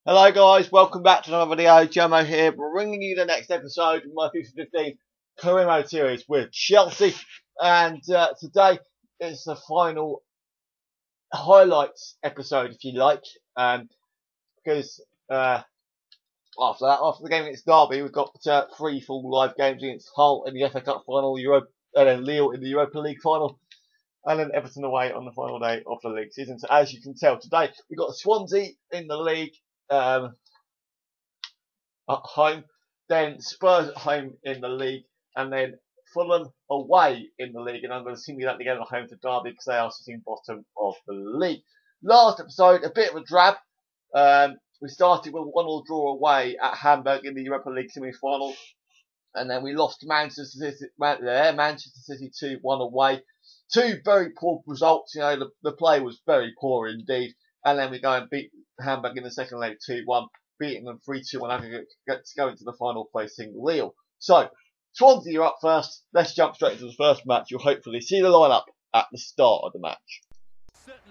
Hello guys, welcome back to another video. Jomo here, bringing you the next episode of my FIFA 15 career mode series with Chelsea. And today is the final highlights episode, if you like. Because after the game against Derby, we've got 3 full live games against Hull in the FA Cup final, and then Lille in the Europa League final, and then Everton away on the final day of the league season. So as you can tell, today we've got Swansea in the league. At home, then Spurs at home in the league, and then Fulham away in the league. And I'm going to simulate the game at home to Derby because they are sitting bottom of the league. Last episode, a bit of a drab. We started with a 1-1 draw away at Hamburg in the Europa League semi-final, and then we lost to Manchester City 2-1 away. 2 very poor results. You know, the play was very poor indeed. And then we go and beat Hamburg in the second leg 2-1, beating them 3-2 and aggregate to go into the final facing Lille. So, Swansea, you're up first. Let's jump straight into the first match. You'll hopefully see the lineup at the start of the match.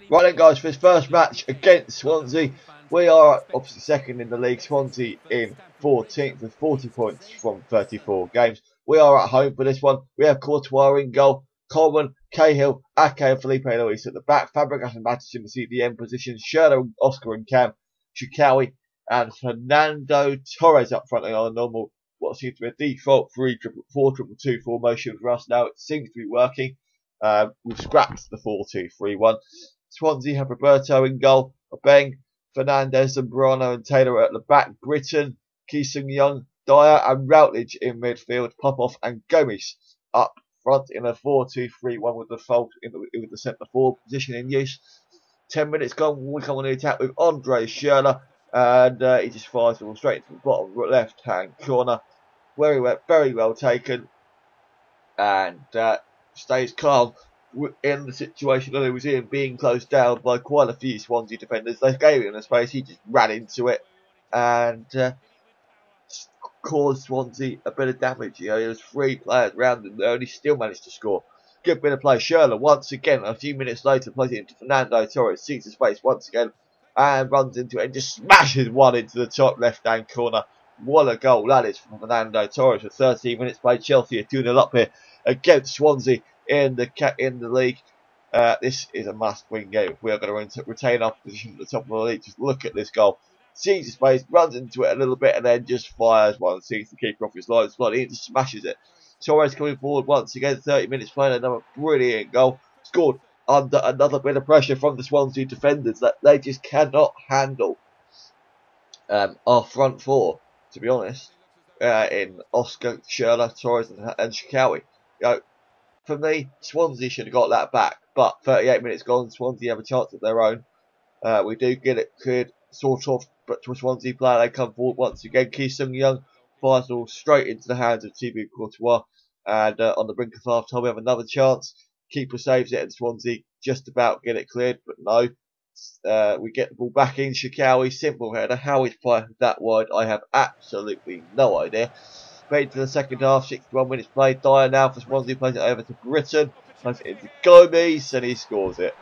Right then, guys, for this first match against Swansea, we are obviously second in the league. Swansea in 14th with 40 points from 34 games. We are at home for this one. We have Courtois in goal, Coleman, Cahill, Ake and Felipe Luis at the back, Fabregas and Matic in the CDM positions, Schürrle, Oscar and Cam, Shikawi and Fernando Torres up front on a normal, what seems to be a default 4-4-2 formation for us now. It seems to be working. We've scrapped the 4-2-3-1. Swansea have Roberto in goal, Obeng, Fernandez, Zambrano and Taylor at the back, Britton, Ki-Sung Young, Dyer and Routledge in midfield, Popov and Gomes up front in a 4-2-3-1 with the fault with the centre forward position in use. 10 minutes gone, we come on the attack with Andre Schürrle, and he just fires the ball straight into the bottom left hand corner. Very well taken, and stays calm in the situation that he was in, being closed down by quite a few Swansea defenders. They gave him the space, he just ran into it and caused Swansea a bit of damage. You know, there was 3 players around him there and he still managed to score. Good bit of play. Schürrle once again, a few minutes later, plays it into Fernando Torres, sees the space once again and runs into it and just smashes one into the top left hand corner. What a goal that is from Fernando Torres. For 13 minutes played, Chelsea are 2-0 up here against Swansea in the league. This is a must-win game if we are going to retain our position at the top of the league. Just look at this goal. Sees the space, runs into it a little bit, and then just fires one. Sees the keeper off his line, he just smashes it. Torres coming forward once again, 30 minutes playing another brilliant goal. Scored under another bit of pressure from the Swansea defenders that they just cannot handle our front four, to be honest, in Oscar, Schürrle, Torres and Shikawi. You know, for me, Swansea should have got that back, but 38 minutes gone, Swansea have a chance of their own. We do get it cleared, sort of, but to a Swansea player, they come forward once again. Ki-Sung Young fires all straight into the hands of Thibaut Courtois, and on the brink of half time, we have another chance. Keeper saves it, and Swansea just about get it cleared, but no. We get the ball back in. Shikawi, simple header. How he's played that wide, I have absolutely no idea. Played to the second half, 61 minutes played. Dyer now for Swansea, plays it over to Britton, plays it into Gomes, and he scores it.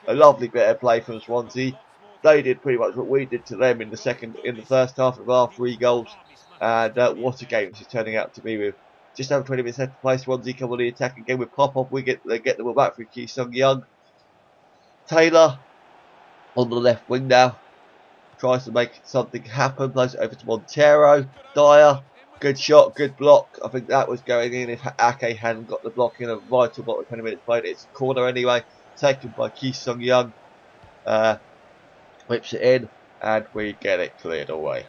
A lovely bit of play from Swansea. They did pretty much what we did to them in the first half of our 3 goals. And what a game this is turning out to be with just over 20 minutes left to play. Swansea come on the attack again with Popov. They get the ball back for Ki-Sung Young. Taylor on the left wing now. Tries to make something happen. Plays it over to Montero. Dyer. Good shot, good block. I think that was going in if Ake hadn't got the block in a vital block with 20 minutes played. It's a corner anyway. Taken by Ki-Sung Young. Whips it in. And we get it cleared away.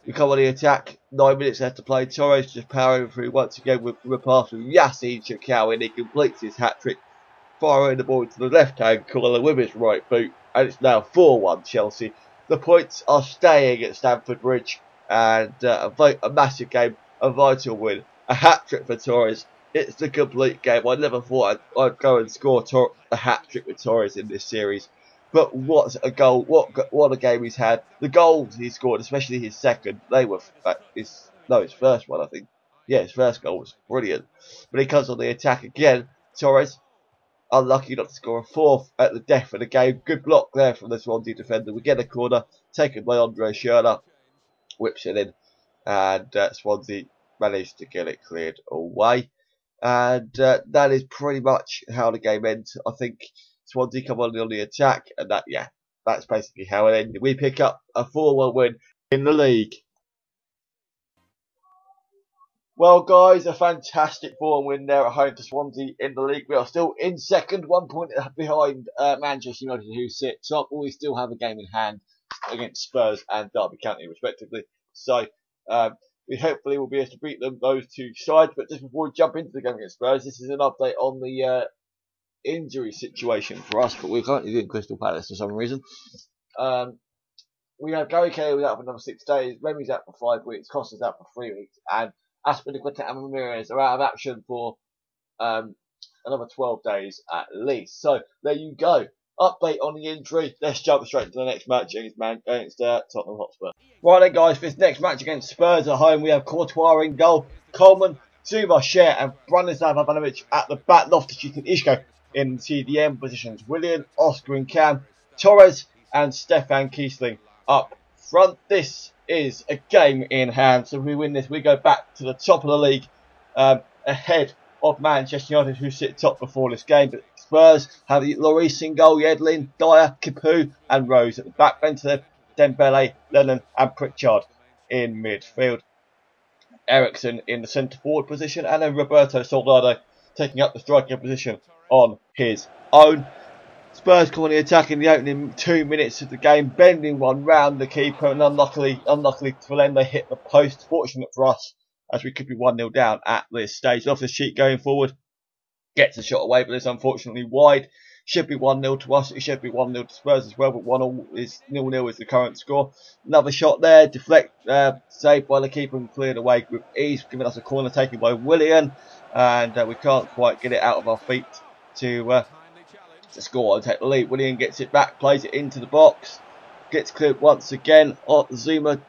We come on the attack. 9 minutes left to play. Torres just powering through once again with a pass from Yassine Shikawi, and he completes his hat-trick, firing the ball to the left-hand corner with his right boot. And it's now 4-1 Chelsea. The points are staying at Stamford Bridge. And a massive game, a vital win, a hat-trick for Torres. It's the complete game. I never thought I'd go and score a hat-trick with Torres in this series. But what a goal, what a game he's had. The goals he scored, especially his second, they were, his first one I think. Yeah, his first goal was brilliant. But he comes on the attack again. Torres unlucky not to score a fourth at the death of the game. Good block there from the Swansea defender. We get a corner taken by Andre Schürrle, whips it in, and Swansea managed to get it cleared away. And that is pretty much how the game ends. I think Swansea come on the attack, and that's basically how it ended. We pick up a 4-1 win in the league. Well, guys, a fantastic 4-1 win there at home to Swansea in the league. We are still in second, 1 point behind Manchester United, who sit top. We still have a game in hand against Spurs and Derby County, respectively. So, we hopefully will be able to beat them, those two sides. But just before we jump into the game against Spurs, this is an update on the injury situation for us. But we're currently doing Crystal Palace for some reason. We have Gary Cahill out for another 6 days. Remy's out for 5 weeks. Costa's out for 3 weeks. And Aspilicueta and Ramirez are out of action for another 12 days at least. So there you go. Update on the injury. Let's jump straight to the next match against Tottenham Hotspur. Right then, guys, for this next match against Spurs at home, we have Courtois in goal, Coleman, Zuma, Cher, and Branislav Ivanovic at the back. Loftus-Cheek and Isco in CDM positions. Willian, Oscar, and Cam, Torres, and Stefan Kiesling up front. This is a game in hand, so if we win this, we go back to the top of the league, ahead of Manchester United, who sit top before this game. But Spurs have Lloris in goal, Yedlin, Dyer, Capoue, and Rose at the back. Bentaleb, Dembele, Lennon, and Pritchard in midfield. Ericsson in the centre forward position, and then Roberto Soldado taking up the striking position on his own. Spurs come on the attack in the opening 2 minutes of the game, bending one round the keeper, and unluckily for them, they hit the post. Fortunate for us, as we could be 1-0 down at this stage. Loftus-Cheek going forward, gets a shot away, but it's unfortunately wide. Should be 1-0 to us. It should be 1-0 to Spurs as well, but 1-0 is 0-0 is the current score. Another shot there, saved by the keeper and cleared away with ease, giving us a corner taken by Willian, and we can't quite get it out of our feet to score and take the lead. Willian gets it back, plays it into the box, gets cleared once again. Zuma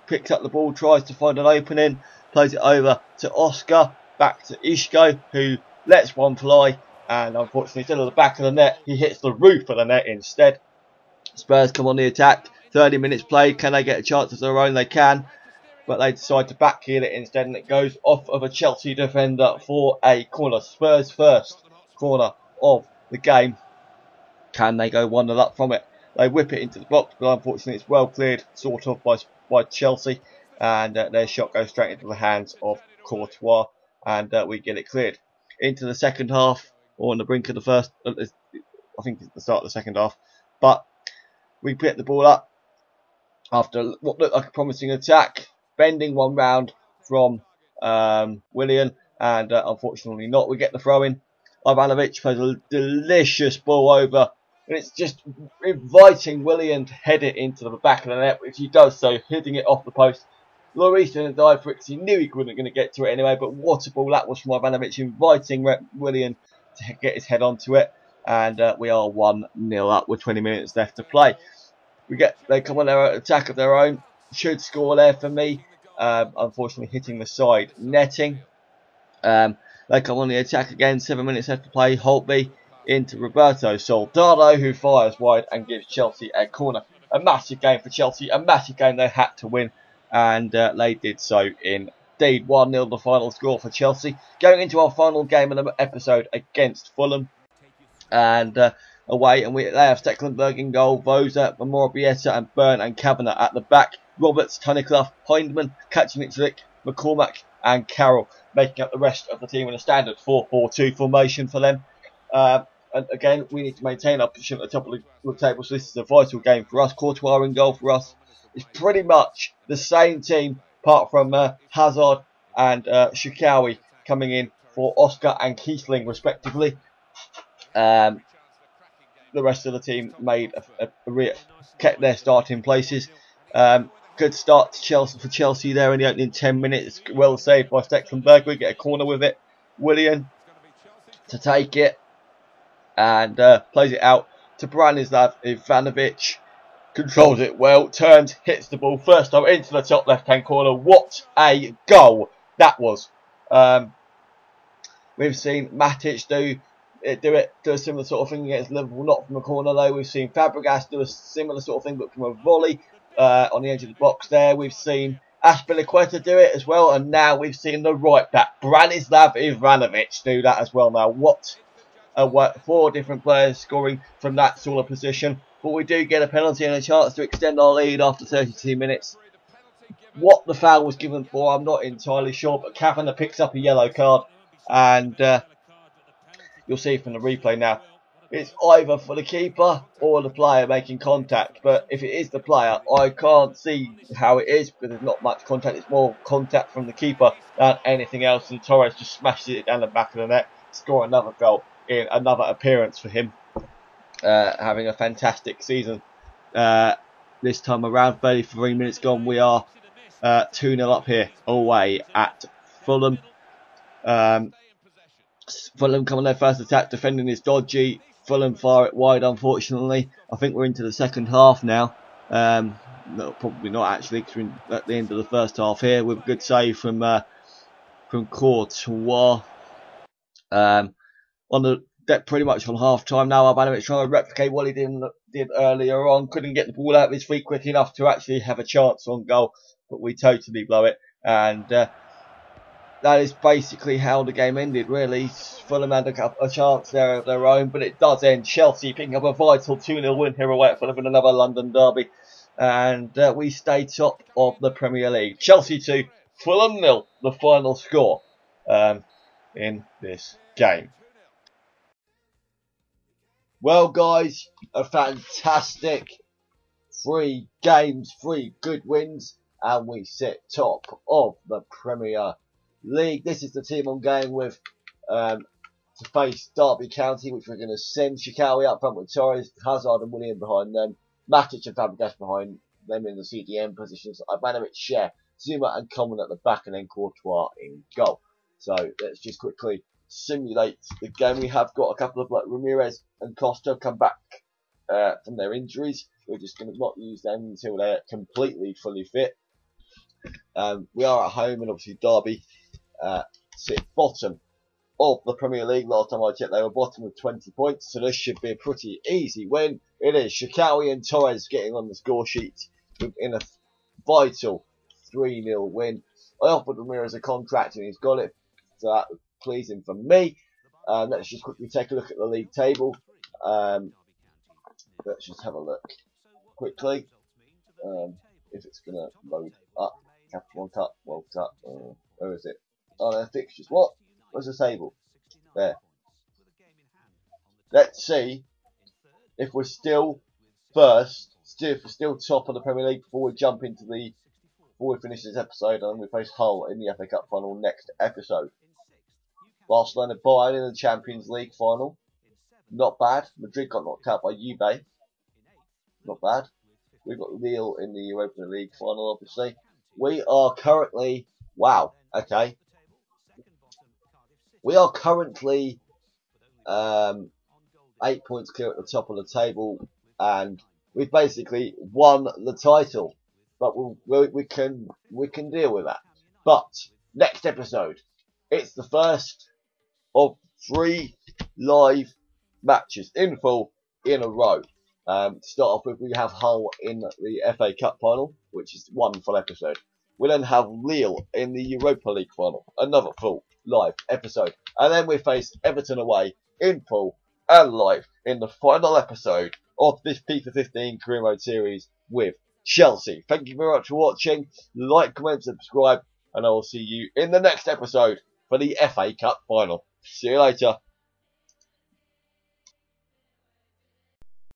picks up the ball, tries to find an opening, plays it over to Oscar, back to Isco, who lets one fly, and unfortunately instead of the back of the net, he hits the roof of the net instead. Spurs come on the attack, 30 minutes played. Can they get a chance of their own? They can, but they decide to backheel it instead, and it goes off of a Chelsea defender for a corner. Spurs' first corner of the game. Can they go 1-0 up from it? They whip it into the box, but unfortunately it's well cleared, sort of, by Chelsea, and their shot goes straight into the hands of Courtois, and we get it cleared. Into the second half, or on the brink of the first, I think it's the start of the second half, but we pick the ball up after what looked like a promising attack, bending one round from Willian, and unfortunately not. We get the throw in. Ivanovic plays a delicious ball over, and it's just inviting Willian to head it into the back of the net, which he does so, hitting it off the post. Lloris didn't dive for it because he knew he wasn't going to get to it anyway, but what a ball that was from Ivanovic, inviting Willian to get his head onto it, and we are 1-0 up with 20 minutes left to play. They come on their attack of their own, should score there for me, unfortunately hitting the side netting. They come on the attack again, 7 minutes left to play. Holtby into Roberto Soldado, who fires wide and gives Chelsea a corner. A massive game for Chelsea, a massive game they had to win, and they did so indeed. 1-0 the final score for Chelsea. Going into our final game of the episode against Fulham, and away, and they have Stecklenburg in goal, Vosa, Morabieta, and Byrne and Kavanagh at the back. Roberts, Tunnicliffe, Hindman, Kaczynczyk, McCormack, and Carroll making up the rest of the team in a standard 4-4-2 formation for them. And again, we need to maintain our position at the top of the table, so this is a vital game for us. Courtois in goal for us. It's pretty much the same team, apart from Hazard and Shikawi coming in for Oscar and Kiesling, respectively. The rest of the team kept their starting places. Good start to Chelsea there in the opening 10 minutes. Well saved by Stecklenburg. We get a corner with it. Willian to take it and plays it out to Branislav Ivanovic. Controls it well, turns, hits the ball first time into the top left-hand corner. What a goal that was! We've seen Matic do do a similar sort of thing against Liverpool, not from a corner though. We've seen Fabregas do a similar sort of thing, but from a volley on the edge of the box there. We've seen Aspilicueta do it as well, and now we've seen the right back Branislav Ivanovic do that as well. Now, what 4 different players scoring from that sort of position, but we do get a penalty and a chance to extend our lead after 32 minutes. What the foul was given for, I'm not entirely sure, but Kavanagh picks up a yellow card, and you'll see from the replay now, it's either for the keeper or the player making contact. But if it is the player, I can't see how it is, because there's not much contact. It's more contact from the keeper than anything else, and Torres just smashes it down the back of the net, score another goal in another appearance for him, having a fantastic season this time around. 33 minutes gone, we are 2-0 up here away at Fulham. Fulham coming their first attack, defending is dodgy. Fulham fire it wide, unfortunately. I think we're into the second half now. No, probably not actually, because we're at the end of the first half here, with a good save from Courtois. On the deck pretty much on half time now. Ivanovic trying to replicate what he did earlier on. Couldn't get the ball out of his feet quick enough to actually have a chance on goal, but we totally blow it. And that is basically how the game ended, really. Fulham had a chance there of their own, but it does end. Chelsea picking up a vital 2-0 win here away at Fulham in another London derby. And we stay top of the Premier League. Chelsea 2, Fulham 0, the final score in this game. Well, guys, a fantastic 3 games, 3 good wins, and we sit top of the Premier League. This is the team I'm going with to face Derby County, which we're going to send Shikawi up front with Torres, Hazard and William behind them, Matic and Fabregas behind them in the CDM positions, Ivanovic, Share, Zuma and Coleman at the back, and then Courtois in goal. So let's just quickly simulate the game. We have got a couple of Ramirez and Costa come back from their injuries. We're just going to not use them until they're completely fully fit. We are at home, and obviously Derby sit bottom of the Premier League. Last time I checked, they were bottom with 20 points, so this should be a pretty easy win. It is Shikawi and Torres getting on the score sheet in a vital 3-0 win. I offered Ramirez a contract and he's got it, so that was pleasing for me. Let's just quickly take a look at the league table. Let's just have a look quickly if it's going to load up. Capital One Cup, World Cup, where is it? Oh, no, fixtures. What? Where's the table? There. Let's see if we're still first, if we're still top of the Premier League before we jump into before we finish this episode, and then we face Hull in the FA Cup final next episode. Barcelona Bayern in the Champions League final. Not bad. Madrid got knocked out by Juve. Not bad. We've got Lille in the Europa League final, obviously. We are currently, wow, okay. We are currently 8 points clear at the top of the table, and we've basically won the title. But we can deal with that. But next episode, it's the first of 3 live matches in full in a row. To start off with, we have Hull in the FA Cup final, which is 1 full episode. We'll then have Lille in the Europa League final, another full live episode. And then we face Everton away in full and live in the final episode of this FIFA 15 Career Mode series with Chelsea. Thank you very much for watching. Like, comment, subscribe, and I will see you in the next episode for the FA Cup final. See you later.